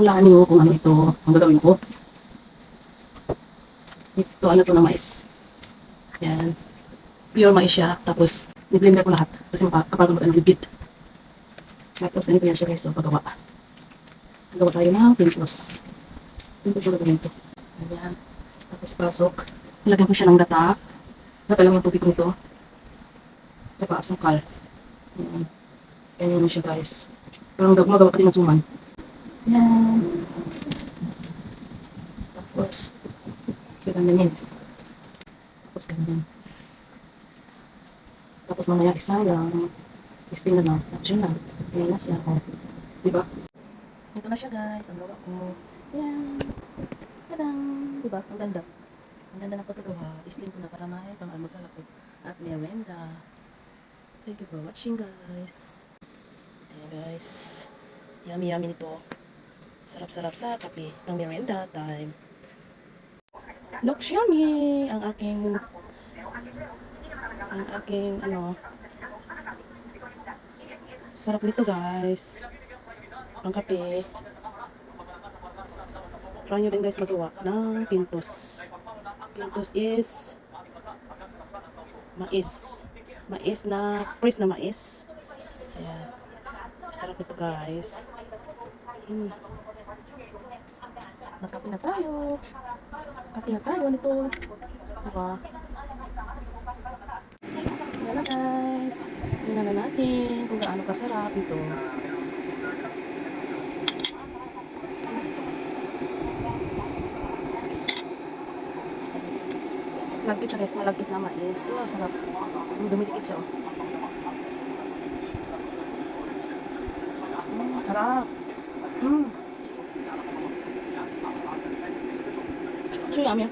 Hulaan niyo kung ano ito ang gagawin ko. Ito, ano to na mais. Yan. Pure mais siya. Tapos, ni-blender ko lahat. Kasi kapag ligid. Tapos, ganito yan siya guys. So, pagawa. Gawa tayo ng pintos. Pintos yung gagawin ko. Ayan. Tapos, pasok. Nilagyan ko siya ng gata. Gata lang ang tubig nito. Saka asukal. Ayan. Ganyan na siya guys. Parang magawa ka din ng suman. Ayan. Tapos, ganyan. Tapos, ganyan. Tapos mamaya isa lang. Isting na lang. Tapos yun lang. Ayan na siya. O. Diba? Ito na siya guys. Ang gawa ko. Ayan. Tadang. Diba? Ang ganda. Ang ganda ng pagkagawa. Isting ko na para may pang-almusal ako. At merienda. Thank you for watching guys. Ayan guys. Yummy yummy nito. Sarap-sarap sa kape. Pang merienda time. Looks yummy. Ang aking ano, sarap nito guys. Ang kape. Try nyo din guys magawa ng pintos. Pintos is mais. Mais na, press na mais. Ayan. Sarap nito guys. Nagkape na tayo. Kape na tayo nito. Diba? Yan na guys. Tingnan na natin kung gaano kasarap ito. Lagkit siya guys. Malagkit na mais. Oh, sarap. Dumidikit siya. Sarap. So yummy.